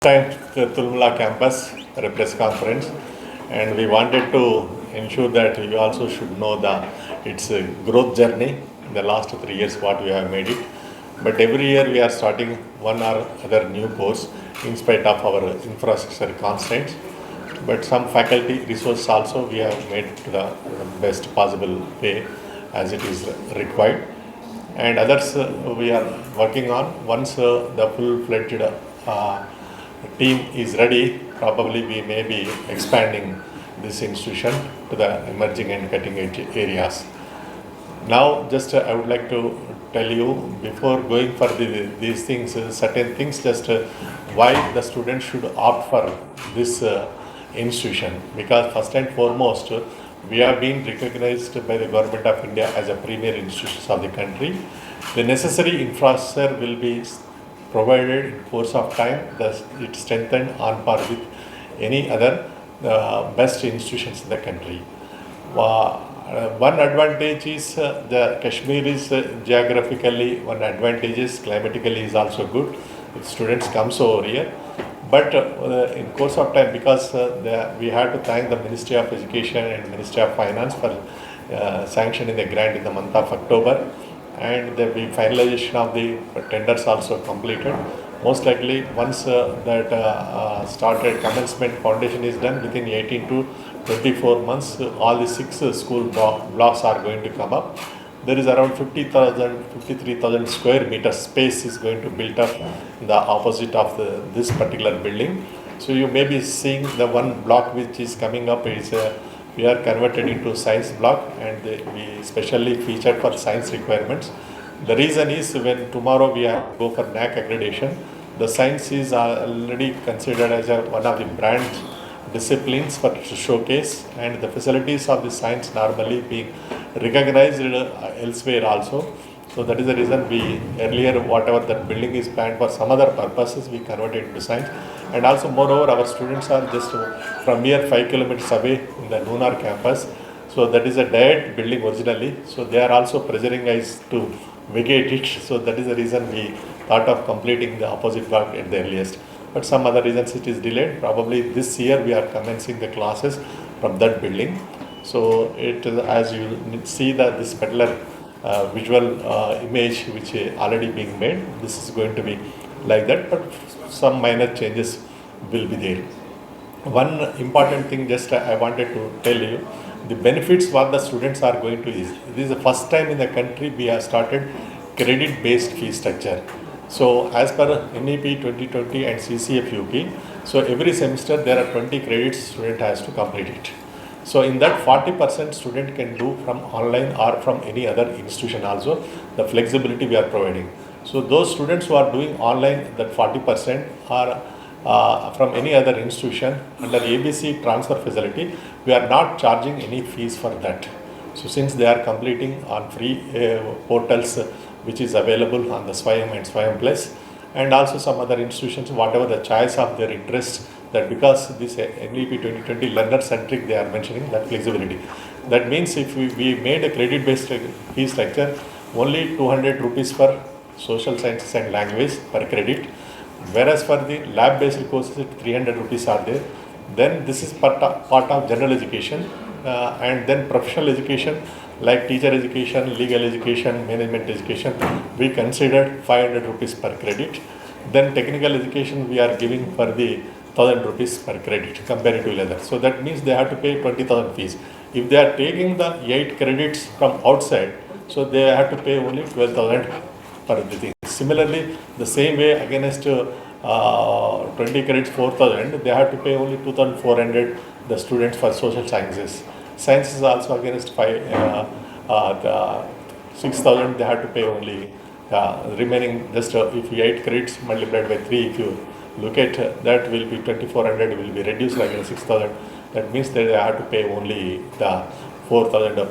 Time the Tulmula campus for a press conference, and we wanted to ensure that you also should know its a growth journey in the last 3 years what we have made it. But every year we are starting one or other new course in spite of our infrastructure constraints. But some faculty resource also we have made to the best possible way as it is required, and others we are working on. Once the full-fledged team is ready, probably we may be expanding this institution to the emerging and cutting edge areas. Now, just I would like to tell you before going for these things, certain things, just why the students should opt for this institution. Because first and foremost, we have been recognized by the Government of India as a premier institution of the country. The necessary infrastructure will be provided in course of time, thus it strengthened on par with any other best institutions in the country. One advantage is the Kashmir is geographically, one advantage is climatically is also good. If students come over here, but in course of time, because we had to thank the Ministry of Education and Ministry of Finance for sanctioning the grant in the month of October, and the finalization of the tenders also completed. Most likely, once that started, commencement foundation is done, within 18 to 24 months, all the 6 school blocks are going to come up. There is around 53,000 square meter space is going to build up in the opposite of this particular building. So you may be seeing the one block which is coming up is we are converted into science block, and we specially featured for science requirements. The reason is when tomorrow we have to go for NAC accreditation, the science is already considered as one of the brand disciplines for showcase, and the facilities of the science normally being recognized elsewhere also. So that is the reason we earlier whatever that building is planned for some other purposes, we converted into science. And also moreover, our students are just from here 5 kilometers away in the Lunar campus. So that is a diet building originally. So they are also pressuring us to vacate it. So that is the reason we thought of completing the opposite block at the earliest. But some other reasons it is delayed. Probably this year we are commencing the classes from that building. So it is, as you see that this particular visual image which is already being made, this is going to be like that, but some minor changes will be there. One important thing just I wanted to tell you, the benefits what the students are going to is, this is the first time in the country we have started credit based fee structure. So as per NEP 2020 and CCF-UP, so every semester there are 20 credits student has to complete it. So in that 40% student can do from online or from any other institution also, the flexibility we are providing. So those students who are doing online, that 40% are from any other institution under ABC transfer facility, we are not charging any fees for that. So since they are completing on free portals which is available on the SWAYAM and SWAYAM Plus, and also some other institutions, whatever the choice of their interest, that because this NEP 2020 learner centric they are mentioning that flexibility. That means if we made a credit based fee structure, only 200 rupees for social sciences and language per credit, whereas for the lab based courses 300 rupees are there. Then this is part of general education, and then professional education like teacher education, legal education, management education, we considered 500 rupees per credit. Then technical education we are giving for the 1000 rupees per credit compared to others. So that means they have to pay 20,000 fees. If they are taking the 8 credits from outside, so they have to pay only 12,000 per thing. Similarly, the same way against 20 credits 4,000, they have to pay only 2,400 the students for social sciences. Science is also against 6,000, they have to pay only remaining just if 8 credits multiplied by 3, if you look at that will be 2,400 will be reduced against 6,000. That means that they have to pay only the 4,000,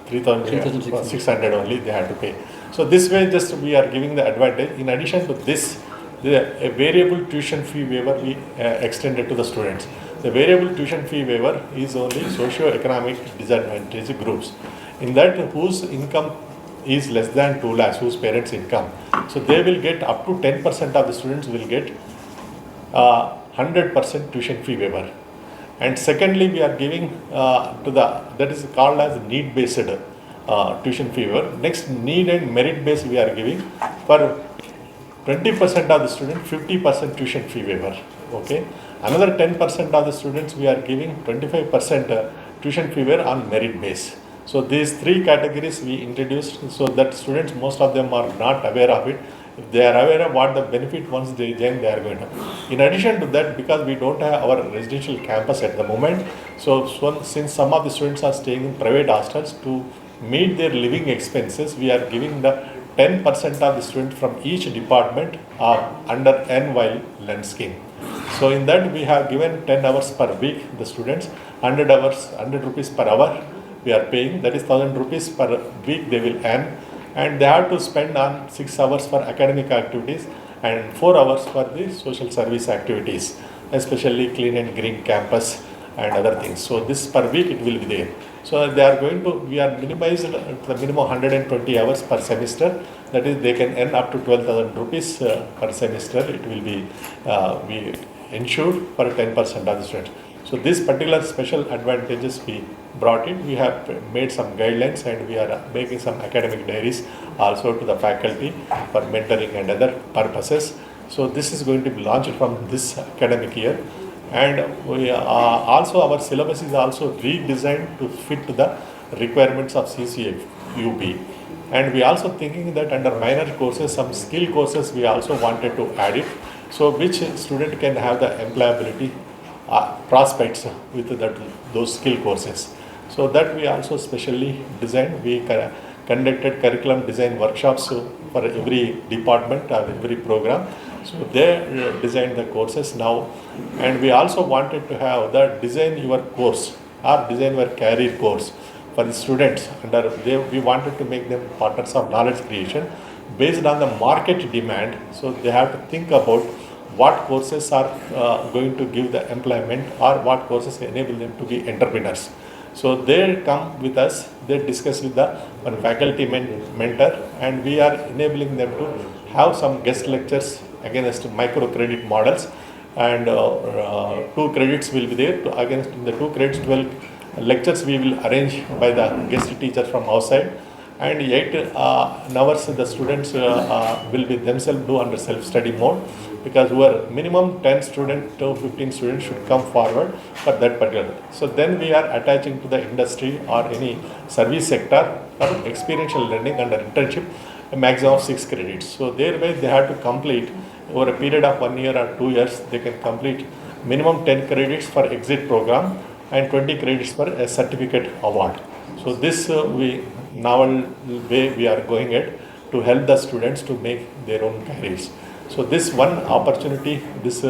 3,600 only they have to pay. So this way just we are giving the advantage. In addition to this, a variable tuition fee waiver we extended to the students. The variable tuition fee waiver is only socio-economic disadvantaged groups. In that, whose income is less than 2 lakhs, whose parents' income. So they will get up to 10% of the students will get 100% tuition fee waiver. And secondly, we are giving that is called as need-based tuition fee waiver. Next, need and merit-based we are giving for 20% of the student 50% tuition fee waiver. Okay. Another 10% of the students we are giving 25% tuition fee waiver on merit base. So these three categories we introduced so that students, most of them are not aware of it. If they are aware of what the benefit once they join, they are going to. In addition to that, because we don't have our residential campus at the moment, so since some of the students are staying in private hostels, to meet their living expenses, we are giving the 10% of the students from each department under NYL lend scheme. So in that we have given 10 hours per week the students, 100 rupees per hour we are paying, that is 1000 rupees per week they will earn, and they have to spend on 6 hours for academic activities and 4 hours for the social service activities, especially clean and green campus and other things. So this per week it will be there. So they are going to, we are minimized the minimum 120 hours per semester, that is they can earn up to 12,000 rupees per semester. It will be we ensured for 10% of the students. So this particular special advantages we brought in. We have made some guidelines and we are making some academic diaries also to the faculty for mentoring and other purposes. So this is going to be launched from this academic year. And we also our syllabus is also redesigned to fit to the requirements of CCFUB. And we also thinking that under minor courses, some skill courses we also wanted to add it. So which student can have the employability prospects with those skill courses. So that we also specially designed. We conducted curriculum design workshops for every department or every program. So they designed the courses now, and we also wanted to have the design your course or design your career course for the students. We wanted to make them partners of knowledge creation based on the market demand. So they have to think about what courses are going to give the employment or what courses enable them to be entrepreneurs. So they come with us, they discuss with the one faculty mentor, and we are enabling them to have some guest lectures against microcredit models, and 2 credits will be there. Against the 2 credits, 12 lectures we will arrange by the guest teacher from outside, and 8 hours the students will be themselves do under self-study mode, because we are minimum 10 students to 15 students should come forward for that particular. So then we are attaching to the industry or any service sector for experiential learning under internship, a maximum of 6 credits. So thereby they have to complete over a period of 1 year or 2 years, they can complete minimum 10 credits for exit program and 20 credits for a certificate award. So this we novel way we are going at to help the students to make their own careers. So this one opportunity, this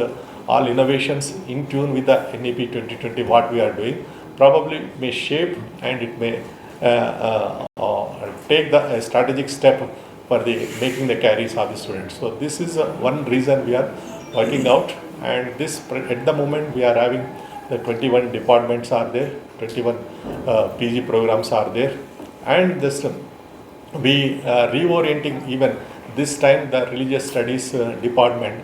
all innovations in tune with the NEP 2020, what we are doing, probably may shape and it may take the strategic step for the making the careers of the students. So this is one reason we are working out, and this at the moment we are having the 21 departments are there, 21 PG programs are there, and this we reorienting even this time the religious studies department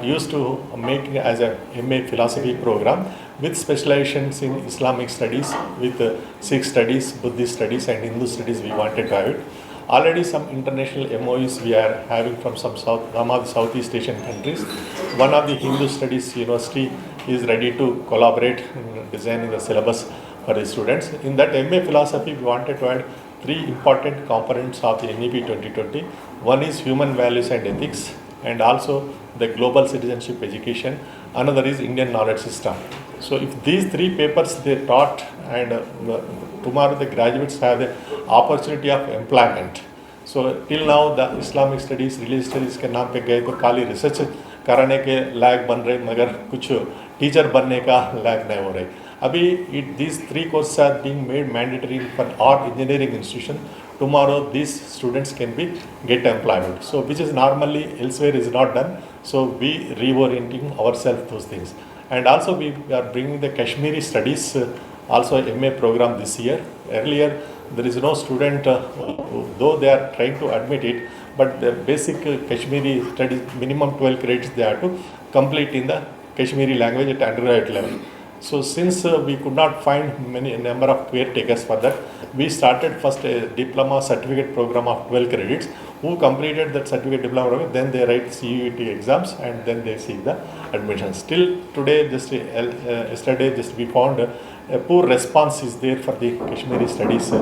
used to make as a MA philosophy program with specializations in Islamic studies, with Sikh studies, Buddhist studies and Hindu studies. We wanted to have it. Already some international MOUs we are having from some of the Southeast Asian countries. One of the Hindu studies university is ready to collaborate in designing the syllabus for the students. In that MA philosophy, we wanted to add 3 important components of the NEP 2020. One is human values and ethics, and also the global citizenship education. Another is Indian knowledge system. So if these 3 papers they taught, and tomorrow the graduates have the opportunity of employment. So till now the Islamic studies, religious studies के नाम पे गए तो खाली research कराने के लायक बन रहे, मगर कुछ टीचर बनने का लायक नहीं हो रहे. Abhi, these 3 courses are being made mandatory for all engineering institution. Tomorrow these students can get employment. So which is normally elsewhere is not done. So we reorienting ourselves those things. And also we are bringing the Kashmiri studies, also MA program this year. Earlier there is no student, though they are trying to admit it, but the basic Kashmiri studies, minimum 12 credits they have to complete in the Kashmiri language at undergraduate level. So since we could not find many number of caretakers for that, we started first a diploma certificate program of 12 credits. Who completed that certificate diploma program, then they write CUET exams and then they seek the admission. Still today, just yesterday, just we found a poor response is there for the Kashmiri studies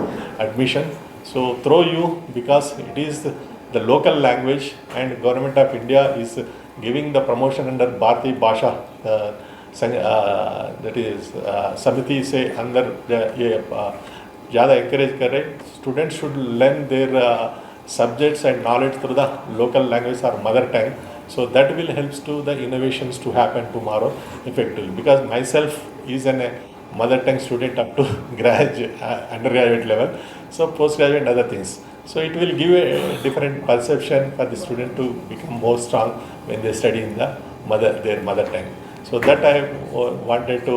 admission. So through you, because it is the local language and Government of India is giving the promotion under Bharati Bhasha. That is समिति से अंदर ये ज़्यादा encourage कर रहे students should learn their subjects and knowledge through the local language or mother tongue, so that will helps to the innovations to happen tomorrow effectively. Because myself is a mother tongue student up to undergraduate level, so postgraduate and other things, so it will give a different perception for the student to become more strong when they study in the their mother tongue. So that I wanted to,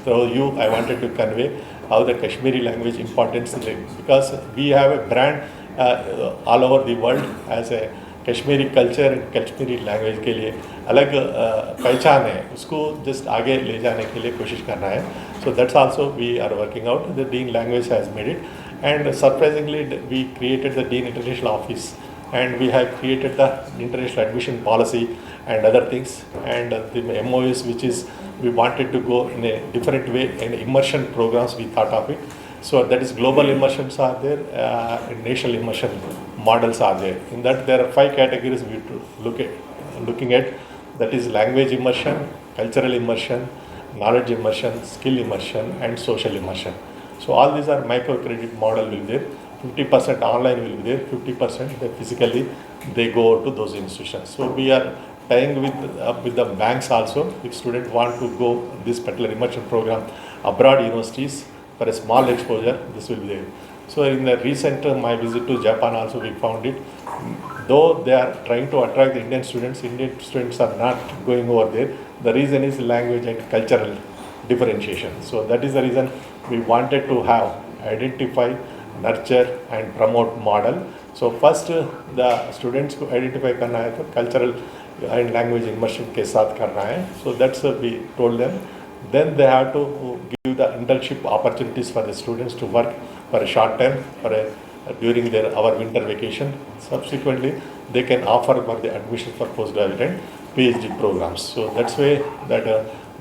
through you, I wanted to convey how the Kashmiri language importance is, because we have a brand all over the world as a Kashmiri culture and Kashmiri language के लिए अलग पहचान है, उसको just आगे ले जाने के लिए कोशिश करना है. So that's also we are working out. The dean language has made it, and surprisingly we created the dean international office, and we have created the international admission policy and other things, and the MOUs which is we wanted to go in a different way, in immersion programs we thought of it. So that is global immersions are there, and national immersion models are there. In that there are 5 categories we looking at, that is language immersion, cultural immersion, knowledge immersion, skill immersion and social immersion. So all these are microcredit model will be there. 50% online will be there, 50% they physically they go to those institutions. So we are tying with the banks also. If students want to go this particular immersion program abroad universities for a small exposure, this will be there. So in the recent my visit to Japan also we found it. Though they are trying to attract the Indian students are not going over there. The reason is language and cultural differentiation. So that is the reason we wanted to have identify, nurture and promote model. So first the students को identify करना है तो cultural and language immersion के साथ करना है. So that's we told them. Then they have to give the internship opportunities for the students to work for a short time during our winter vacation. Subsequently they can offer for the admission for postgraduate and PhD programs. So that's way that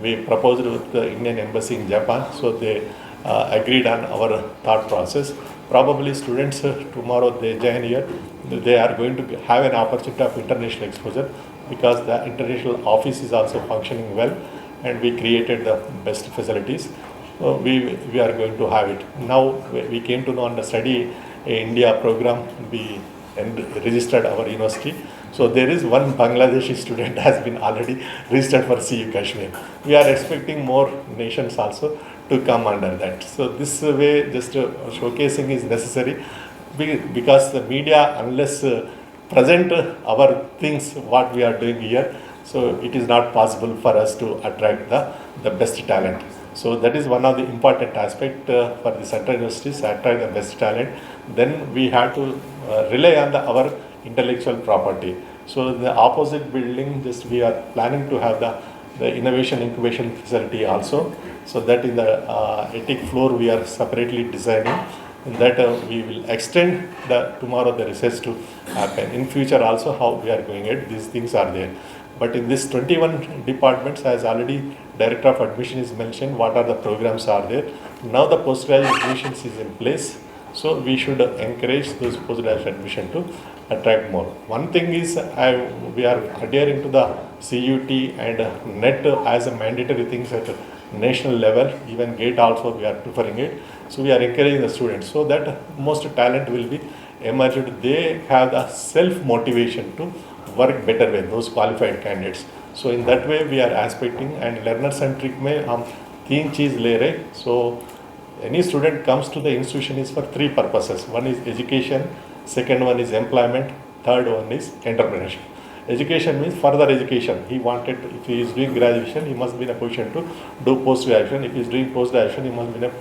we proposed with the Indian Embassy in Japan. So they agreed on our thought process. Probably students tomorrow they join here, they are going to have an opportunity of international exposure, because the international office is also functioning well and we created the best facilities. So we are going to have it. Now we came to know on the study India program, we registered our university. So there is one Bangladeshi student has been already registered for CU Kashmir. We are expecting more nations also to come under that. So this way just showcasing is necessary, because the media unless present our things what we are doing here, so it is not possible for us to attract the best talent. So that is one of the important aspect for the central universities, attract the best talent. Then we have to rely on our intellectual property. So the opposite building, just we are planning to have the innovation incubation facility also. So that in the attic floor we are separately designing, in that we will extend tomorrow the research to happen. In future also how we are going at, these things are there. But in this 21 departments, as already Director of Admission is mentioned, what are the programs are there. Now the postgraduate admissions is in place. So we should encourage those postgraduate admission to attract more. One thing is we are adhering to the CUT and NET as a mandatory things at national level. Even GATE also we are preferring it. So we are encouraging the students so that most talent will be emerged. They have the self motivation to work better with those qualified candidates. So in that way we are aspecting, and learner centric में हम 3 चीज़ ले रहे. So any student comes to the institution is for 3 purposes. One is education, second one is employment, third one is entrepreneurship. Education means further education. He wanted, if he is doing graduation, he must be in a position to do post graduation. If he is doing post graduation, he must be in a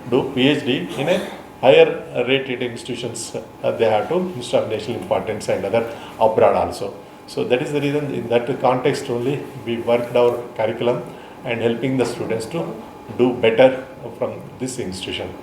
do PhD in a higher rated institutions. They have to instead of national importance and other abroad also. So that is the reason in that context only we worked our curriculum and helping the students to do better from this institution.